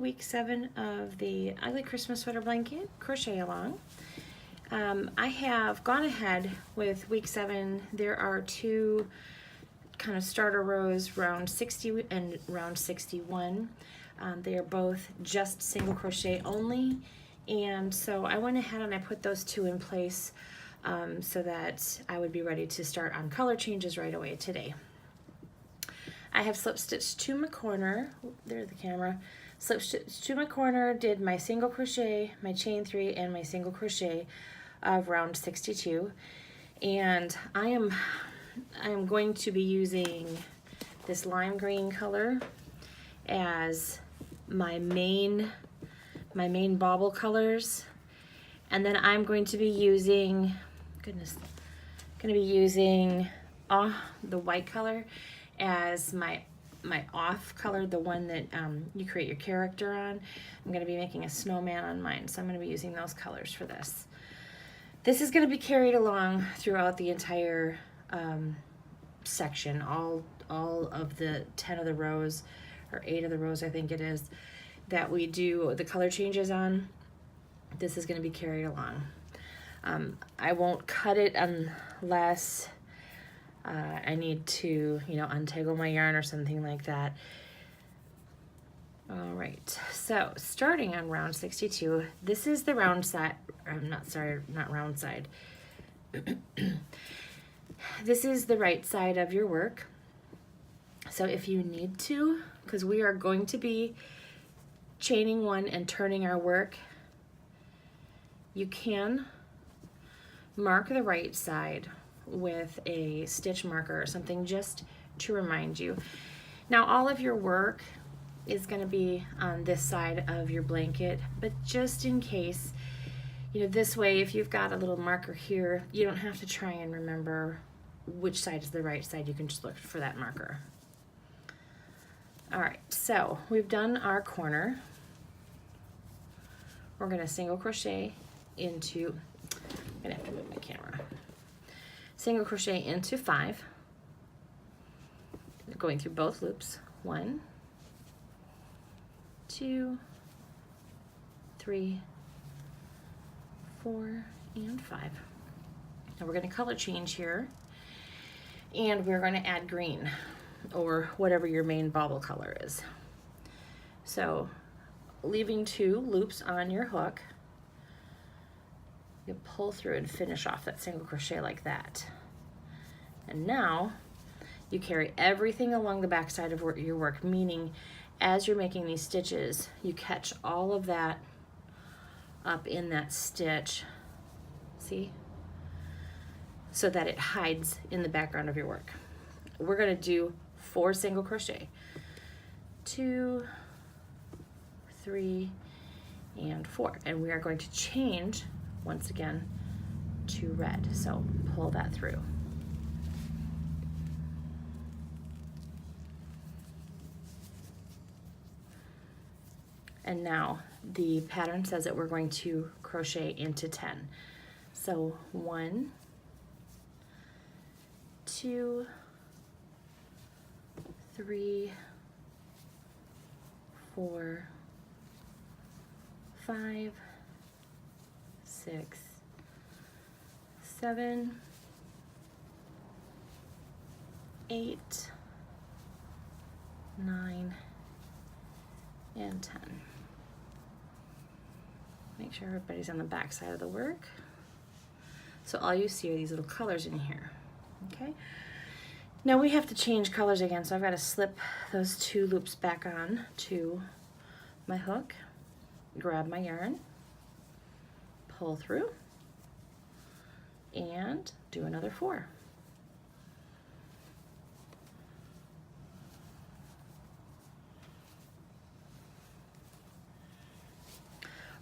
week 7 of the Ugly Christmas Sweater Blanket Crochet Along. I have gone ahead with week 7. There are 2 kind of starter rows, round 60 and round 61. They are both just single crochet only, and so I went ahead and I put those 2 in place so that I would be ready to start on color changes right away today. I have slip stitched to my corner, there's the camera, slip stitched to my corner, did my single crochet, my chain 3, and my single crochet of round 62, and I am going to be using this lime green color as my main bauble colors, and then I'm going to be using, the white color as my off color, the one that you create your character on. I'm going to be making a snowman on mine, so I'm going to be using those colors for this. This is going to be carried along throughout the entire section, all of the 10 of the rows, or 8 of the rows I think it is, that we do the color changes on. This is going to be carried along. I won't cut it unless I need to, untangle my yarn or something like that. All right, so starting on round 62, this is the round side, not round side. This is the right side of your work. So if you need to, because we are going to be chaining 1 and turning our work, you can mark the right side with a stitch marker or something just to remind you. Now all of your work is going to be on this side of your blanket, but just in case, this way, if you've got a little marker here, you don't have to try and remember which side is the right side. You can just look for that marker. All right, so we've done our corner. We're going to single crochet into, I'm going to have to move my camera. Single crochet into 5, going through both loops. 1, 2, 3, 4, and 5. Now we're going to color change here, and we're going to add green, or whatever your main bauble color is. So leaving 2 loops on your hook, you pull through and finish off that single crochet like that. And now you carry everything along the back side of your work, meaning as you're making these stitches, you catch all of that up in that stitch, see? So that it hides in the background of your work. We're going to do 4 single crochet. 2, 3, and 4. And we are going to change once again to red. So pull that through. And now the pattern says that we're going to crochet into 10. So 1, 2, 3, 4, 5, 6, 7, 8, 9, and 10. Make sure everybody's on the back side of the work. So all you see are these little colors in here, okay? Now we have to change colors again, so I've got to slip those 2 loops back on to my hook, grab my yarn, pull through, and do another 4.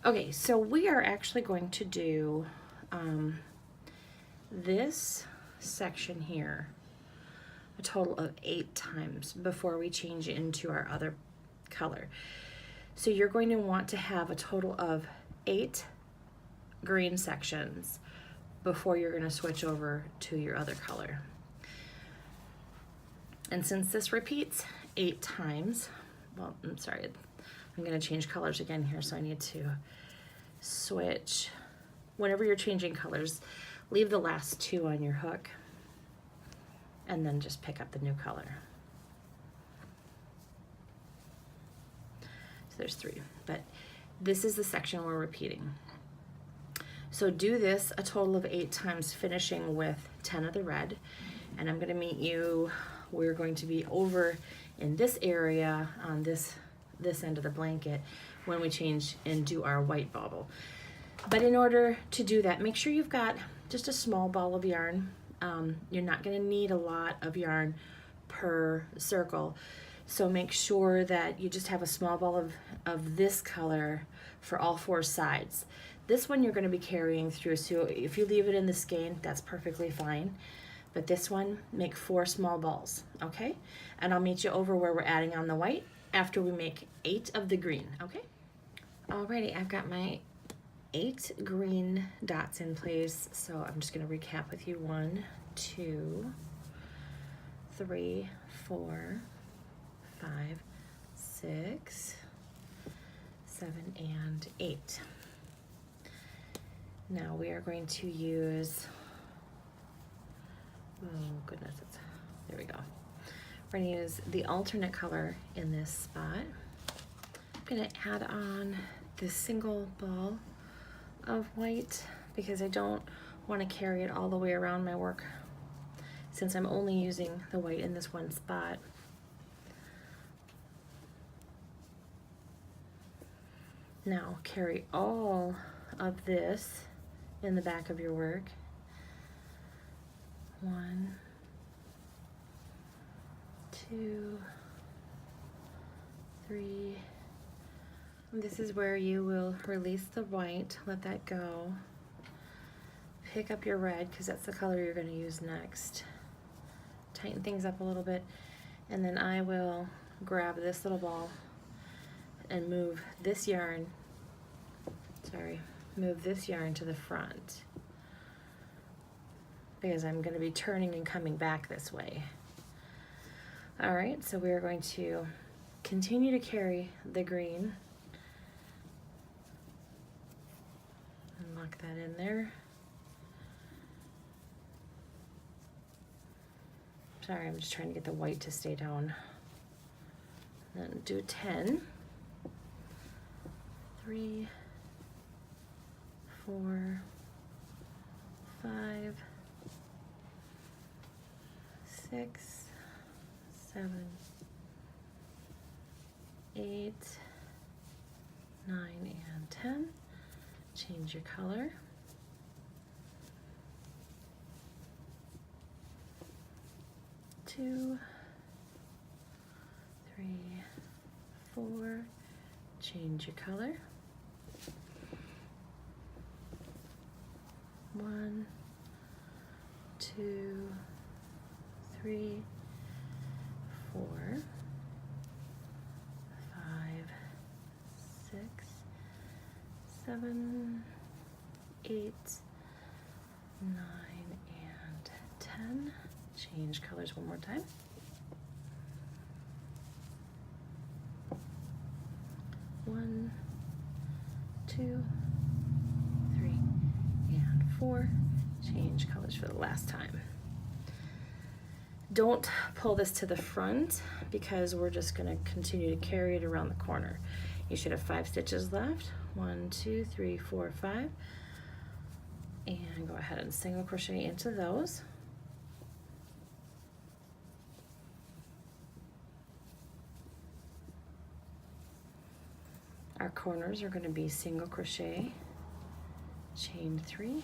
Okay, so we are actually going to do this section here a total of 8 times before we change into our other color. So you're going to want to have a total of 8 green sections before you're going to switch over to your other color. And since this repeats 8 times, well, I'm sorry, I'm going to change colors again here, so I need to switch. Whenever you're changing colors, leave the last two on your hook and then just pick up the new color. So there's 3, but this is the section we're repeating. So do this a total of 8 times, finishing with 10 of the red. And I'm gonna meet you, we're going to be over in this area on this end of the blanket when we change and do our white bauble. But in order to do that, make sure you've got just a small ball of yarn. You're not gonna need a lot of yarn per circle. So make sure that you just have a small ball of this color for all 4 sides. This one you're going to be carrying through, so if you leave it in the skein, that's perfectly fine. But this one, make 4 small balls, okay? And I'll meet you over where we're adding on the white after we make 8 of the green, okay? Alrighty, I've got my 8 green dots in place, so I'm just going to recap with you. 1, 2, 3, 4, 5, 6, 7, and 8. Now we are going to use, oh goodness, there we go. We're going to use the alternate color in this spot. I'm going to add on this single ball of white because I don't want to carry it all the way around my work since I'm only using the white in this one spot. Now carry all of this in the back of your work. 1, 2, 3. This is where you will release the white, let that go. Pick up your red because that's the color you're going to use next. Tighten things up a little bit, and then I will grab this little ball and move this yarn, move this yarn to the front because I'm going to be turning and coming back this way. All right, so we are going to continue to carry the green and lock that in there. Sorry, I'm just trying to get the white to stay down. Then do 10. 3, 4, 5, 6, 7, 8, 9, and 10. Change your color. 2, 3, 4. Change your color. 1, 2, 3, 4, 5, 6, 7, 8, 9, and 10. Change colors one more time. 1, 2, 3, and 4. Change colors for the last time. Don't pull this to the front because we're just going to continue to carry it around the corner. You should have 5 stitches left. 1, 2, 3, 4, 5. And go ahead and single crochet into those. Our corners are going to be single crochet, chain 3,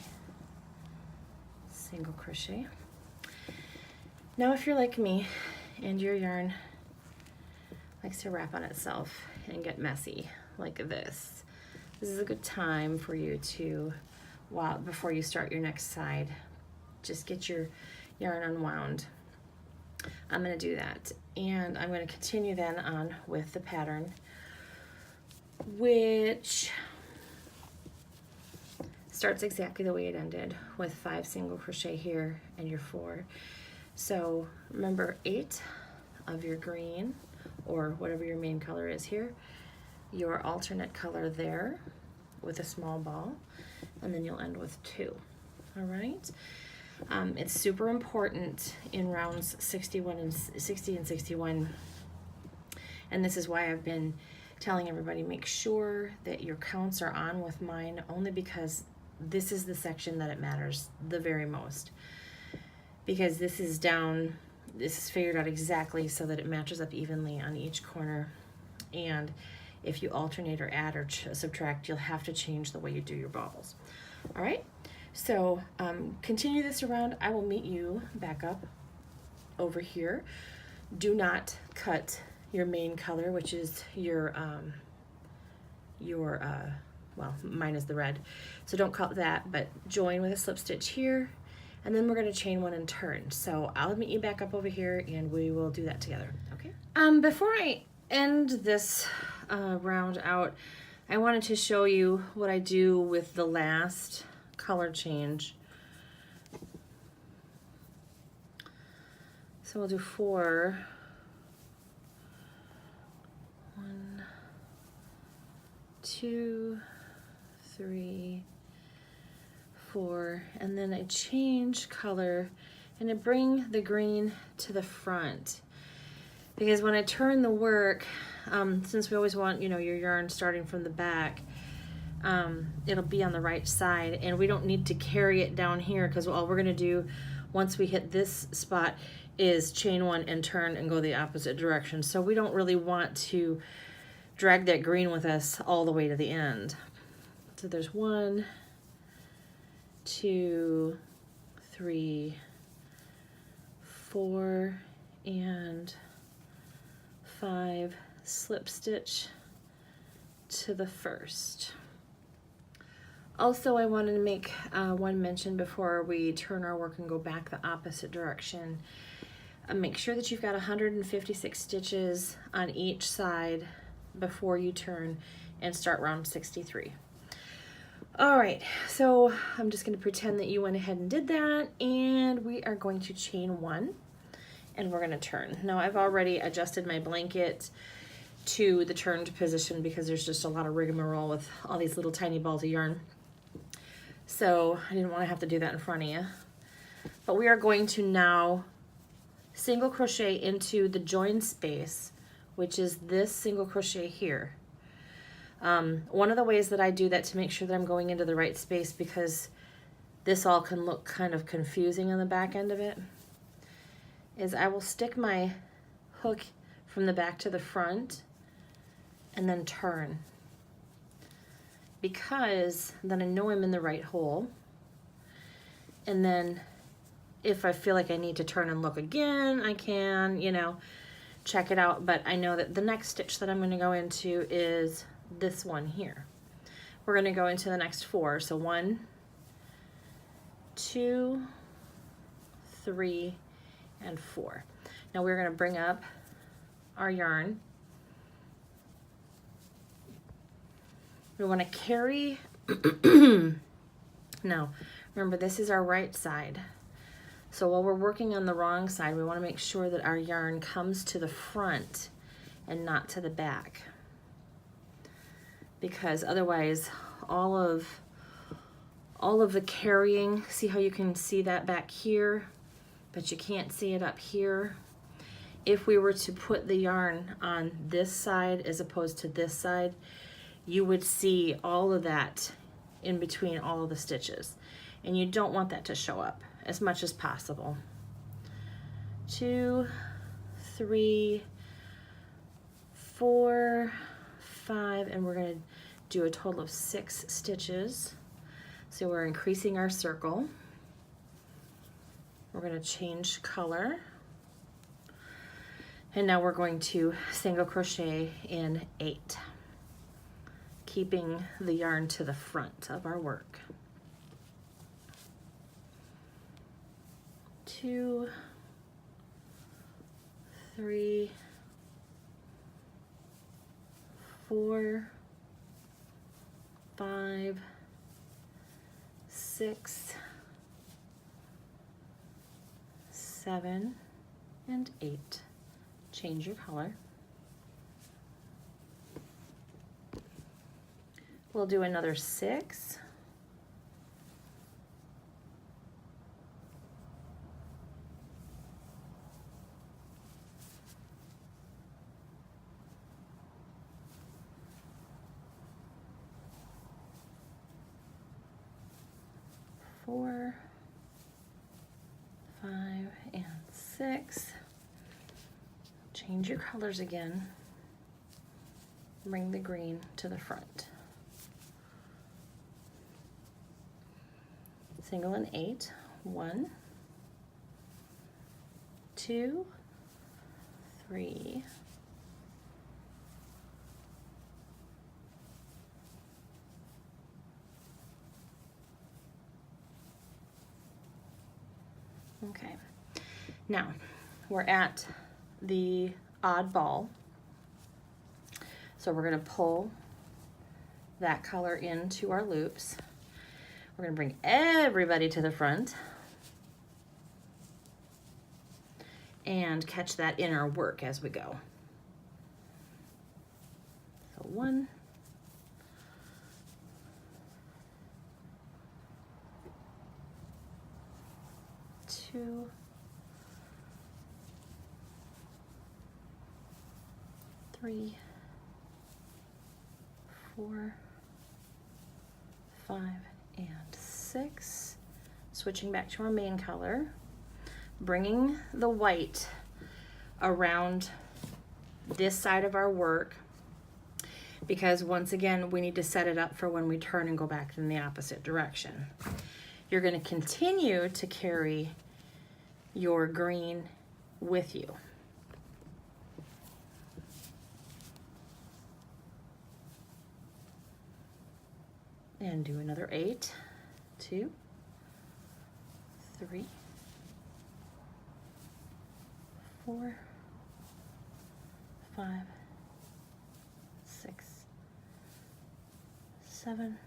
single crochet. Now if you're like me and your yarn likes to wrap on itself and get messy like this is a good time for you to, before you start your next side, just get your yarn unwound. I'm going to do that, and I'm going to continue then on with the pattern, which starts exactly the way it ended, with 5 single crochet here and your 4. So remember 8 of your green, or whatever your main color is here, your alternate color there with a small ball, and then you'll end with 2. All right. It's super important in rounds 60 and 61, and this is why I've been telling everybody, make sure that your counts are on with mine, only because this is the section that it matters the very most, because this is figured out exactly so that it matches up evenly on each corner, and if you alternate or add or subtract, you'll have to change the way you do your baubles. All right, so continue this around. I will meet you back up over here. Do not cut your main color, which is your well, mine is the red, so don't cut that, but join with a slip stitch here, and then we're going to chain 1 and turn. So I'll meet you back up over here and we will do that together. Okay. Before I end this round out, I wanted to show you what I do with the last color change. So we'll do 4. 1, 2, 3, 4, and then I change color and I bring the green to the front, because when I turn the work, since we always want, you know, your yarn starting from the back, it'll be on the right side, and we don't need to carry it down here, because all we're going to do once we hit this spot is chain 1 and turn and go the opposite direction. So we don't really want to drag that green with us all the way to the end. So there's 1, 2, 3, 4, and 5, slip stitch to the first. Also, I wanted to make one mention before we turn our work and go back the opposite direction. Make sure that you've got 156 stitches on each side before you turn and start round 63. All right, so I'm just going to pretend that you went ahead and did that, and we are going to chain 1 and we're going to turn. Now, I've already adjusted my blanket to the turned position because there's just a lot of rigmarole with all these little tiny balls of yarn. So I didn't want to have to do that in front of you. But we are going to now single crochet into the join space, which is this single crochet here. One of the ways that I do that to make sure that I'm going into the right space, because this all can look kind of confusing on the back end of it, is I will stick my hook from the back to the front and then turn, because then I know I'm in the right hole. And then if I feel like I need to turn and look again, I can, you know, check it out. But I know that the next stitch that I'm going to go into is this one here. We're going to go into the next 4. So 1, 2, 3, and 4. Now we're going to bring up our yarn. We want to carry, now remember, this is our right side. So while we're working on the wrong side, we want to make sure that our yarn comes to the front and not to the back, because otherwise all of the carrying, see how you can see that back here, but you can't see it up here. If we were to put the yarn on this side as opposed to this side, you would see all of that in between all of the stitches, and you don't want that to show up as much as possible. 2, 3, 4, 5, and we're going to do a total of 6 stitches. So we're increasing our circle. We're going to change color, and now we're going to single crochet in 8, keeping the yarn to the front of our work. 2, 3, 4, 5, 6, 7, and 8. Change your color. We'll do another 6. Four, 5, and 6. Change your colors again. Bring the green to the front. Single and 8. 1, 2, 3, 4. Okay, now we're at the odd ball, so we're going to pull that color into our loops. We're going to bring everybody to the front and catch that in our work as we go. So 1, 2, 3, 4, 5, and 6. Switching back to our main color, bringing the white around this side of our work, because once again we need to set it up for when we turn and go back in the opposite direction. You're going to continue to carry your green with you. And do another 8, 2, 3, 4, 5, 6, 7,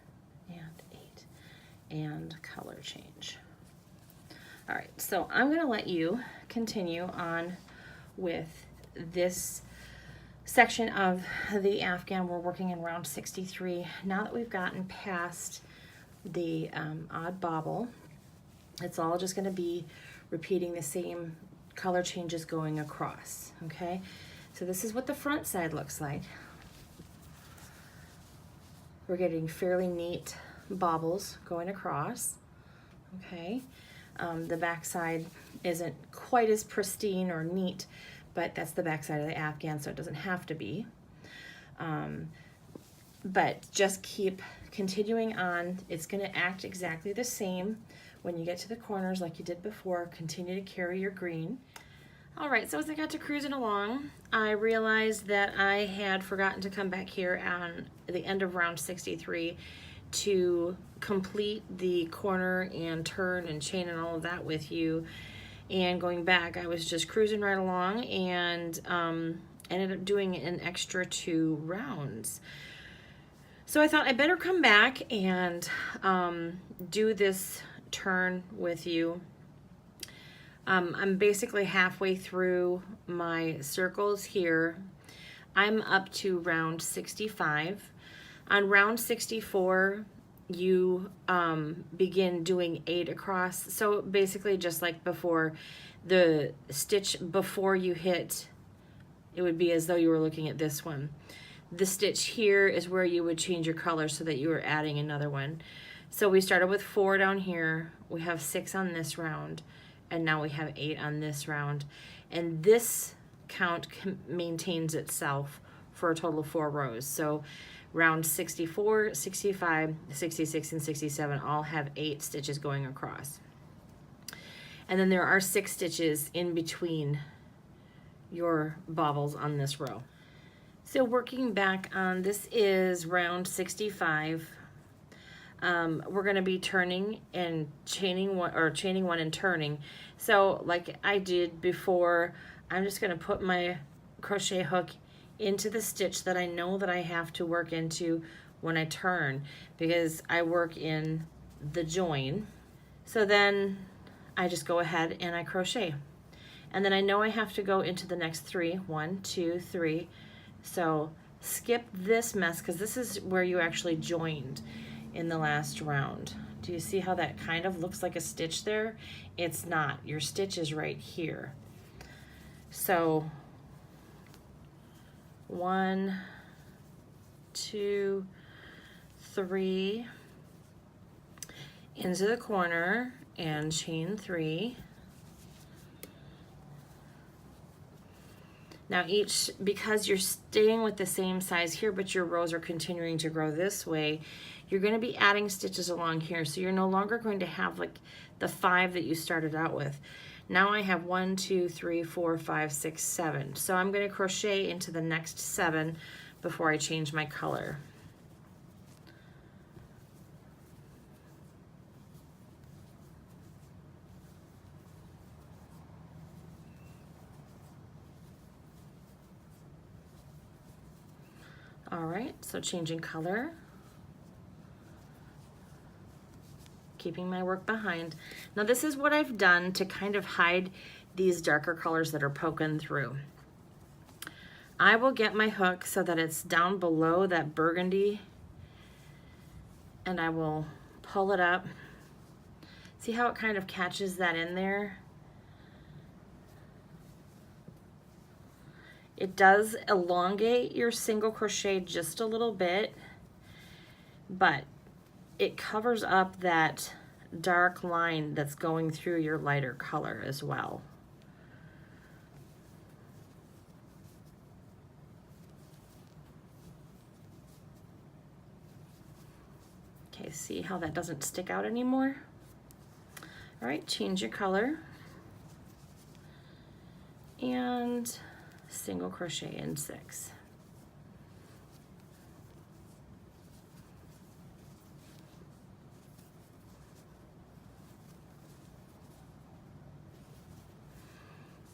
and 8. And color change. All right, so I'm going to let you continue on with this section of the Afghan. We're working in round 63. Now that we've gotten past the odd bobble, it's all just going to be repeating the same color changes going across. Okay, so this is what the front side looks like. We're getting fairly neat baubles going across. Okay, the back side isn't quite as pristine or neat, but that's the back side of the Afghan, so it doesn't have to be. But just keep continuing on. It's going to act exactly the same when you get to the corners like you did before. Continue to carry your green. All right, so as I got to cruising along, I realized that I had forgotten to come back here on the end of round 63 to complete the corner and turn and chain and all of that with you. And going back, I was just cruising right along and ended up doing an extra 2 rounds. So I thought I better come back and do this turn with you. I'm basically halfway through my circles here. I'm up to round 65. On round 64, you begin doing 8 across. So basically just like before, the stitch before you hit, it would be as though you were looking at this one. The stitch here is where you would change your color so that you were adding another one. So we started with 4 down here, we have 6 on this round, and now we have 8 on this round. And this count maintains itself for a total of 4 rows. So round 64, 65, 66, and 67 all have 8 stitches going across. And then there are 6 stitches in between your baubles on this row. So working back on, this is round 65. We're going to be turning and chaining one, or chaining one and turning. So like I did before, I'm just going to put my crochet hook into the stitch that I know that I have to work into when I turn, because I work in the join. So then I just go ahead and I crochet. And then I know I have to go into the next 3, 1, 2, 3. So skip this mess because this is where you actually joined in the last round. Do you see how that kind of looks like a stitch there? It's not. Your stitch is right here. So 1, 2, 3 into the corner and chain 3. Now because you're staying with the same size here, but your rows are continuing to grow this way, you're going to be adding stitches along here. So you're no longer going to have like the 5 that you started out with. Now I have 1, 2, 3, 4, 5, 6, 7. So I'm going to crochet into the next 7 before I change my color. All right, so changing color, keeping my work behind. Now this is what I've done to kind of hide these darker colors that are poking through. I will get my hook so that it's down below that burgundy, and I will pull it up. See how it kind of catches that in there? It does elongate your single crochet just a little bit, but it covers up that dark line that's going through your lighter color as well. Okay, see how that doesn't stick out anymore? All right, change your color and single crochet in 6.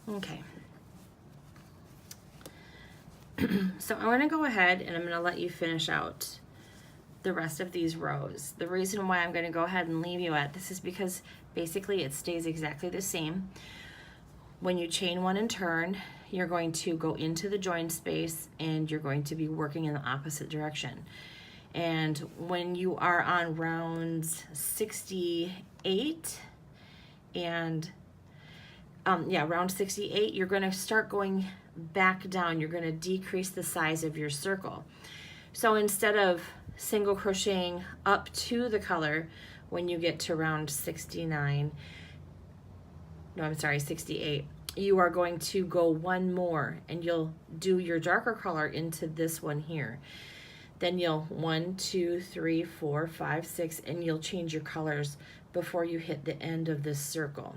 Okay. So I'm going to go ahead and I'm going to let you finish out the rest of these rows. The reason why I'm going to go ahead and leave you at this is because basically it stays exactly the same. When you chain 1 and turn, you're going to go into the join space and you're going to be working in the opposite direction. And when you are on rounds 68 and round 68, you're going to start going back down. You're going to decrease the size of your circle. So instead of single crocheting up to the color when you get to round 68, you are going to go 1 more and you'll do your darker color into this one here. Then you'll 1, 2, 3, 4, 5, 6, and you'll change your colors before you hit the end of this circle.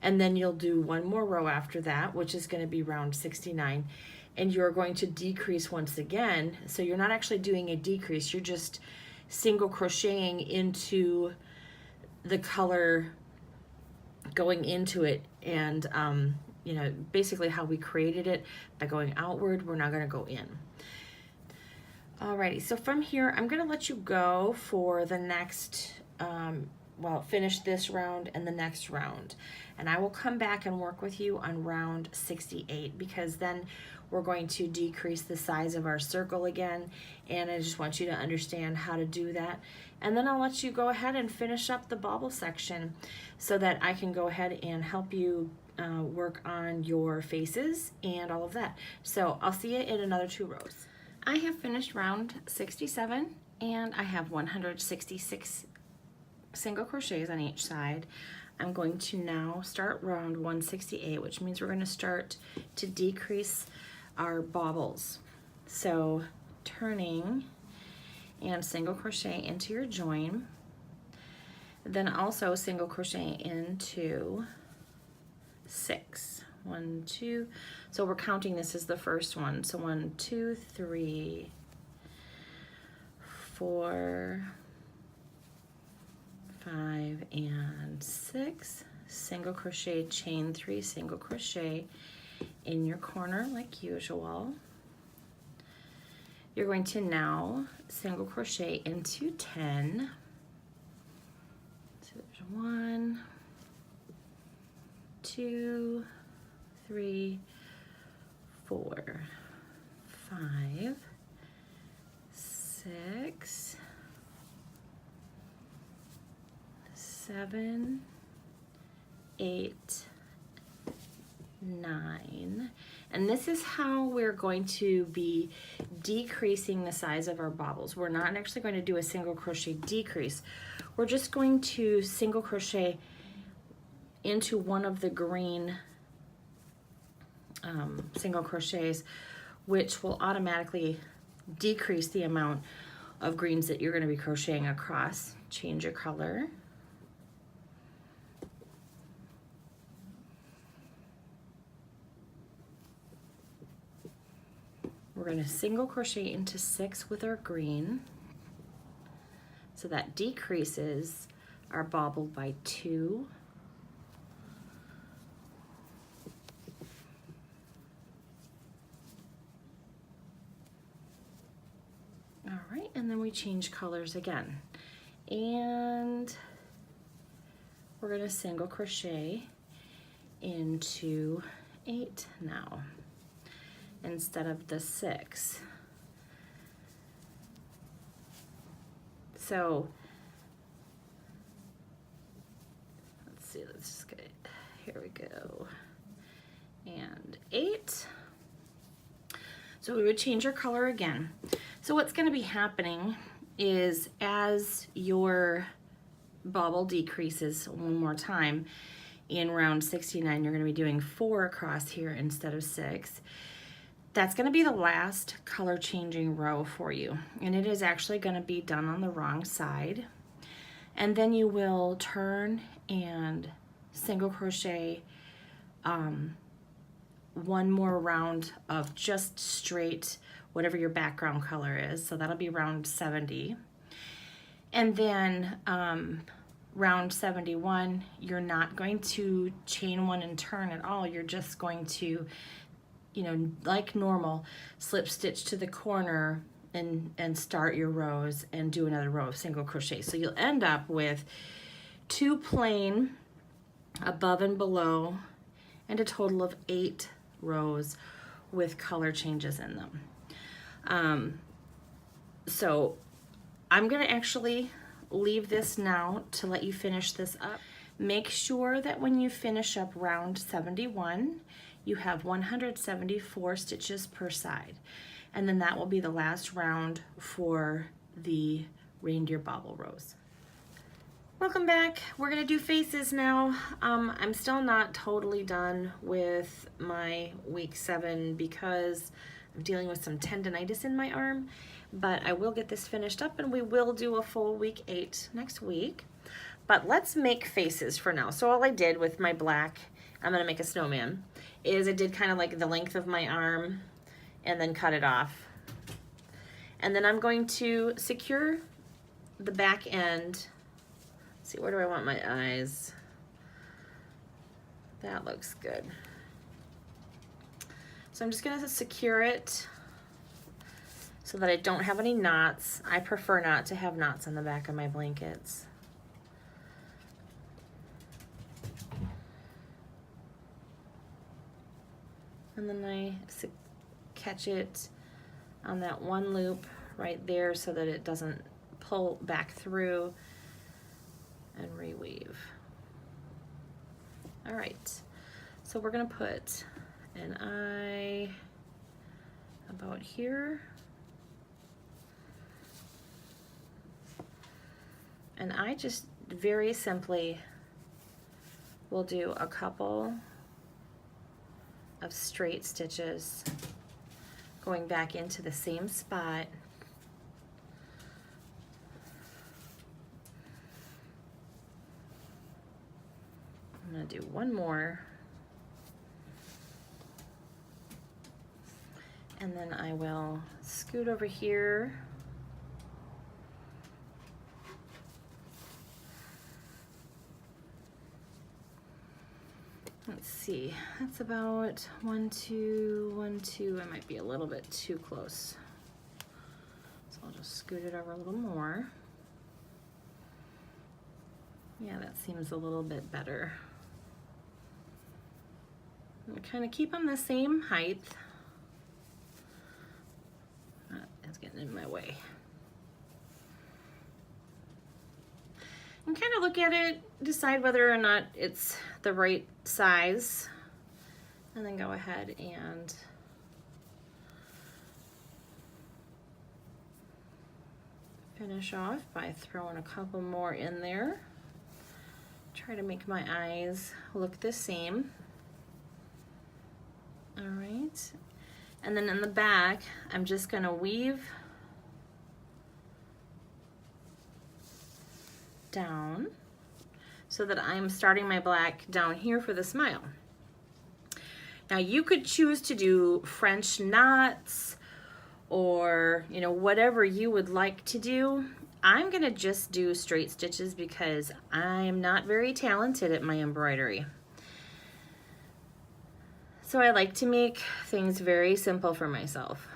And then you'll do 1 more row after that, which is going to be round 69, and you're going to decrease once again. So you're not actually doing a decrease, you're just single crocheting into the color going into it, and basically how we created it by going outward, we're now going to go in. Alrighty, so from here I'm going to let you go for the next finish this round and the next round, and I will come back and work with you on round 68, because then we're going to decrease the size of our circle again, and I just want you to understand how to do that. And then I'll let you go ahead and finish up the bauble section so that I can go ahead and help you work on your faces and all of that. So I'll see you in another 2 rows. I have finished round 67 and I have 166 single crochets on each side. I'm going to now start round 168, which means we're going to start to decrease our baubles. So turning and single crochet into your join, then also single crochet into 6. 1, 2. So we're counting this as the first one. So 1, 2, 3, 4, 5, and 6. Single crochet, chain 3, single crochet in your corner like usual. You're going to now single crochet into 10. So there's 1, 2, 3, 4, 5, 6, 7, 8, 9. And this is how we're going to be decreasing the size of our baubles. We're not actually going to do a single crochet decrease. We're just going to single crochet into one of the green single crochets, which will automatically decrease the amount of greens that you're going to be crocheting across. Change your color. We're going to single crochet into 6 with our green, so that decreases our bauble by 2. All right, and then we change colors again. And we're going to single crochet into 8 now, instead of the 6. So let's see, let's just get, here we go, and 8. So we would change our color again. So what's going to be happening is, as your bauble decreases one more time in round 69, you're going to be doing 4 across here instead of 6. That's going to be the last color changing row for you, and it is actually going to be done on the wrong side. And then you will turn and single crochet one more round of just straight whatever your background color is, so that'll be round 70. And then round 71, you're not going to chain 1 and turn at all. You're just going to, you know, like normal, slip stitch to the corner and start your rows and do another row of single crochet. So you'll end up with 2 plain above and below, and a total of 8 rows with color changes in them. So I'm gonna actually leave this now to let you finish this up. Make sure that when you finish up round 71, you have 174 stitches per side. And then that will be the last round for the reindeer bauble rows. Welcome back. We're gonna do faces now. I'm still not totally done with my week 7 because I'm dealing with some tendonitis in my arm, but I will get this finished up and we will do a full week 8 next week. But let's make faces for now. So all I did with my black, I'm gonna make a snowman, is I did kind of like the length of my arm and then cut it off. And then I'm going to secure the back end. Let's see, where do I want my eyes? That looks good. So I'm just gonna secure it so that I don't have any knots. I prefer not to have knots on the back of my blankets. And then I catch it on that one loop right there so that it doesn't pull back through, and reweave. All right, so we're gonna put an eye about here, and I just very simply will do a couple of straight stitches going back into the same spot. I'm gonna do one more, and then I will scoot over here. Let's see, that's about 1, 2, 1, 2. I might be a little bit too close. So I'll just scoot it over a little more. Yeah, that seems a little bit better. And kind of keep them the same height. That's getting in my way. and kind of look at it, decide whether or not it's the right size, and then go ahead and finish off by throwing a couple more in there. Try to make my eyes look the same. All right, and then in the back, I'm just gonna weave down so that I'm starting my black down here for the smile. Now you could choose to do French knots or, you know, whatever you would like to do. I'm gonna just do straight stitches because I'm not very talented at my embroidery. So I like to make things very simple for myself.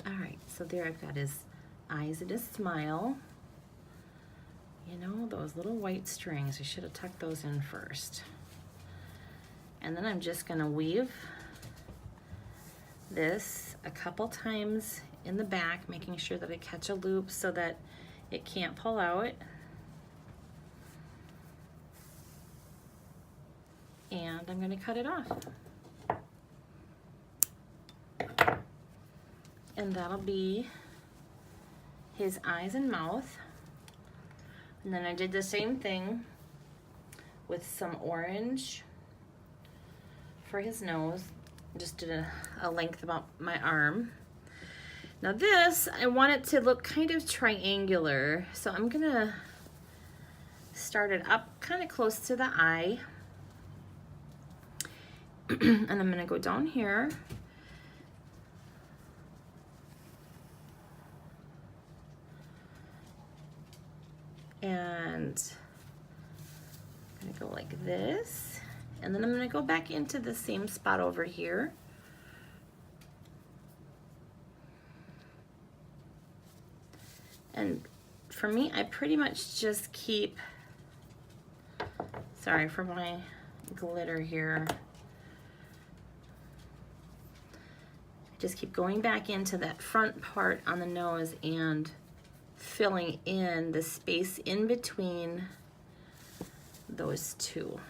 All right, so there I've got his eyes and his smile. You know, those little white strings, I should have tucked those in first. And then I'm just gonna weave this a couple times in the back, making sure that I catch a loop so that it can't pull out. And I'm gonna cut it off. And that'll be his eyes and mouth. And then I did the same thing with some orange for his nose. Just did a length about my arm. Now this, I want it to look kind of triangular, so I'm gonna start it up kind of close to the eye. And I'm gonna go down here. And I'm gonna go like this. And then I'm gonna go back into the same spot over here. And for me, I pretty much just keep, sorry for my glitter here. I just keep going back into that front part on the nose and filling in the space in between those two.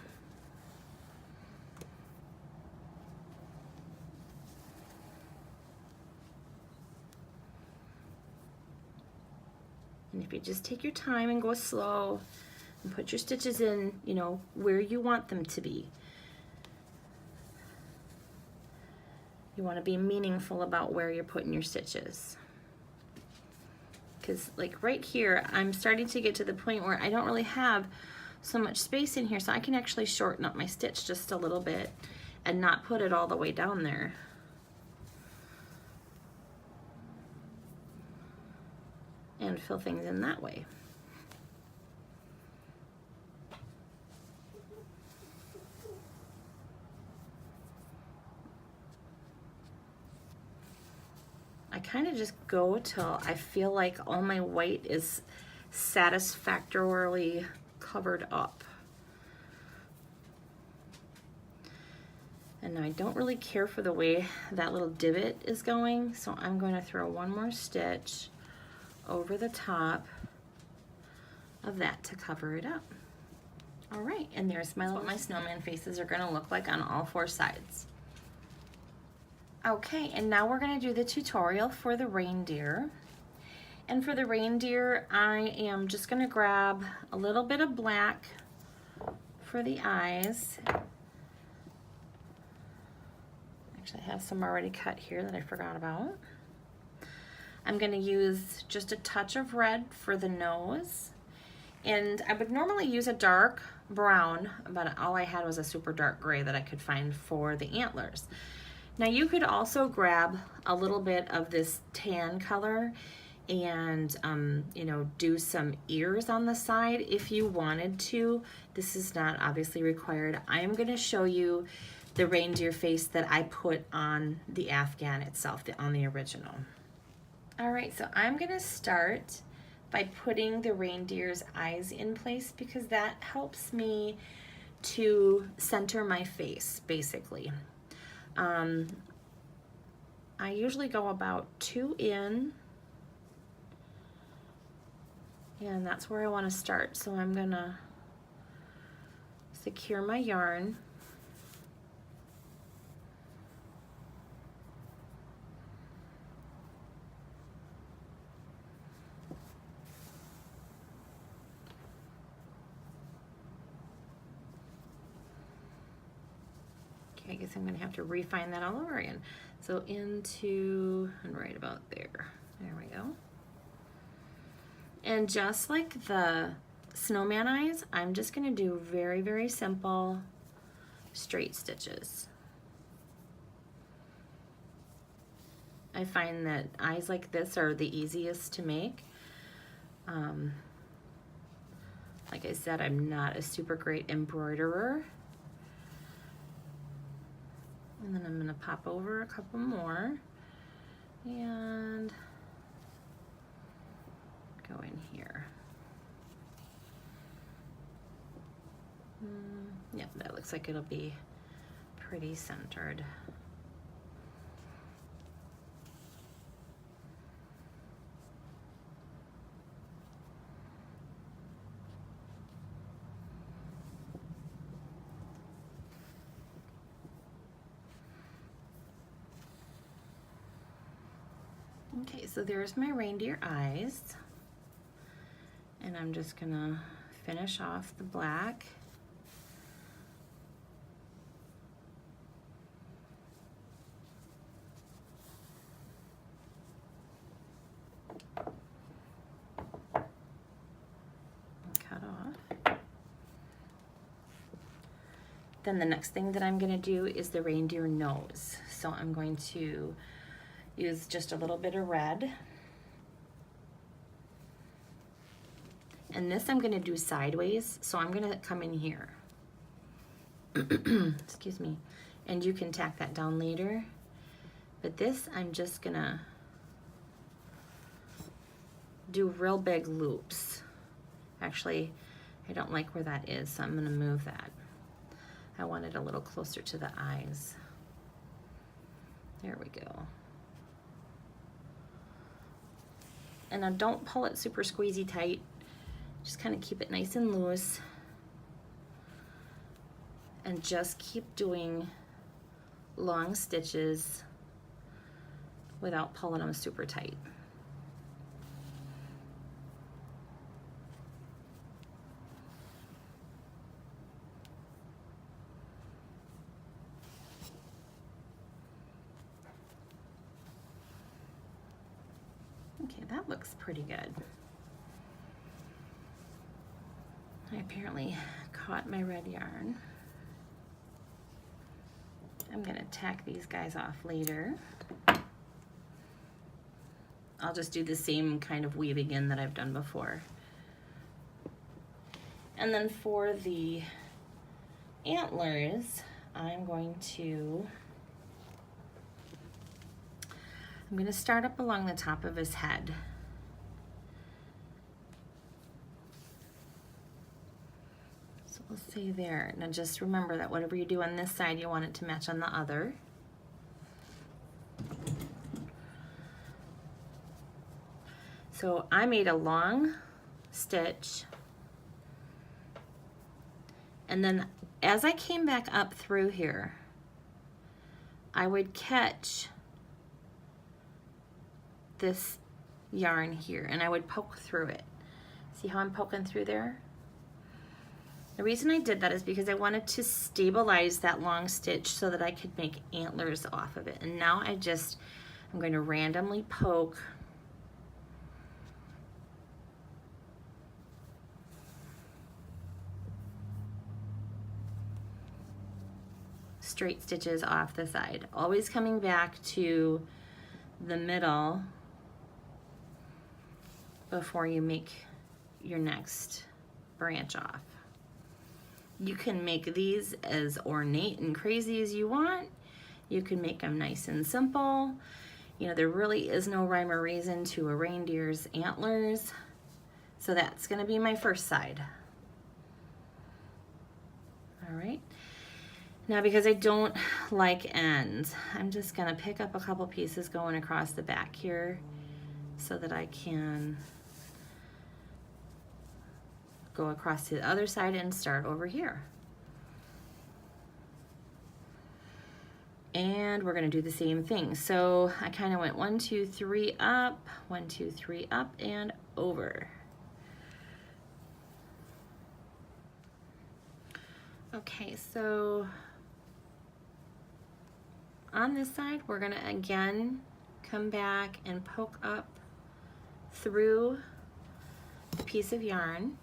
And if you just take your time and go slow and put your stitches in, you know, where you want them to be. You want to be meaningful about where you're putting your stitches. Because like right here, I'm starting to get to the point where I don't really have so much space in here, so I can actually shorten up my stitch just a little bit and not put it all the way down there. And fill things in that way. I kind of just go till I feel like all my white is satisfactorily covered up. And I don't really care for the way that little divot is going, so I'm going to throw one more stitch over the top of that to cover it up. All right, and there's what my snowman faces are gonna look like on all four sides. Okay, and now we're gonna do the tutorial for the reindeer. And for the reindeer, I am just gonna grab a little bit of black for the eyes. Actually, I have some already cut here that I forgot about. I'm gonna use just a touch of red for the nose. And I would normally use a dark brown, but all I had was a super dark gray that I could find for the antlers. Now you could also grab a little bit of this tan color and you know, do some ears on the side if you wanted to. This is not obviously required. I am gonna show you the reindeer face that I put on the Afghan itself, on the original. All right, so I'm gonna start by putting the reindeer's eyes in place, because that helps me to center my face, basically. I usually go about 2 in, and that's where I want to start. So I'm gonna secure my yarn. I guess I'm gonna have to refine that all over again. So into, and right about there. There we go. And just like the snowman eyes, I'm just gonna do very, very simple straight stitches. I find that eyes like this are the easiest to make. Like I said, I'm not a super great embroiderer. And then I'm gonna pop over a couple more and go in here. Yep, that looks like it'll be pretty centered. Okay, so there's my reindeer eyes, and I'm just gonna finish off the black. Cut off. Then the next thing that I'm gonna do is the reindeer nose. So I'm going to use just a little bit of red. And this I'm gonna do sideways, so I'm gonna come in here. Excuse me. And you can tack that down later. But this, I'm just gonna do real big loops. Actually, I don't like where that is, so I'm gonna move that. I want it a little closer to the eyes. There we go. And now don't pull it super squeezy tight. Just kind of keep it nice and loose. And just keep doing long stitches without pulling them super tight. Okay, that looks pretty good. I apparently caught my red yarn. I'm gonna tack these guys off later. I'll just do the same kind of weaving in that I've done before. And then for the antlers, I'm going to start up along the top of his head. So we'll say there. Now just remember that whatever you do on this side, you want it to match on the other. So I made a long stitch, and then as I came back up through here, I would catch this yarn here and I would poke through it. See how I'm poking through there? The reason I did that is because I wanted to stabilize that long stitch so that I could make antlers off of it. And now I'm going to randomly poke straight stitches off the side, always coming back to the middle before you make your next branch off. You can make these as ornate and crazy as you want. You can make them nice and simple. You know, there really is no rhyme or reason to a reindeer's antlers. So that's gonna be my first side. All right. Now, because I don't like ends, I'm just gonna pick up a couple pieces going across the back here so that I can go across to the other side and start over here. And we're gonna do the same thing. So I kind of went 1, 2, 3 up, 1, 2, 3 up and over. Okay, so on this side, we're gonna again come back and poke up through a piece of yarn.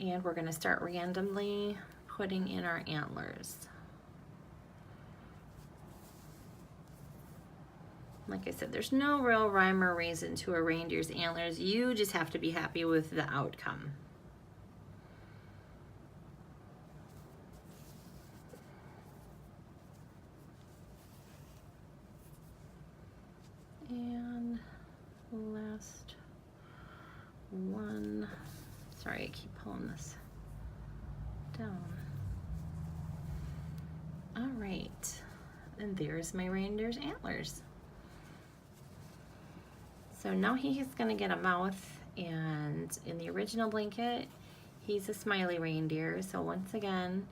And we're gonna start randomly putting in our antlers. Like I said, there's no real rhyme or reason to a reindeer's antlers. You just have to be happy with the outcome. And last one. Sorry, I keep pulling this down. All right, and there's my reindeer's antlers. So now he's gonna get a mouth, and in the original blanket, he's a smiley reindeer. So once again,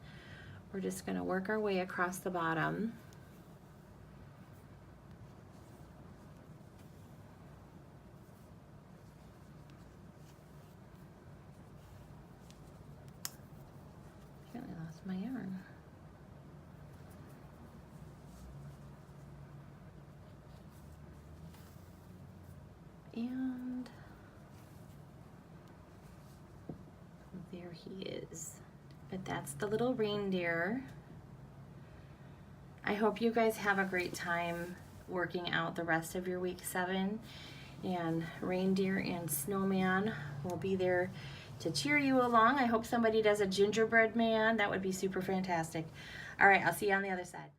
we're just gonna work our way across the bottom. I lost my yarn. And there he is. But that's the little reindeer. I hope you guys have a great time working out the rest of your week 7. And reindeer and snowman will be there to cheer you along. I hope somebody does a gingerbread man. That would be super fantastic. All right, I'll see you on the other side.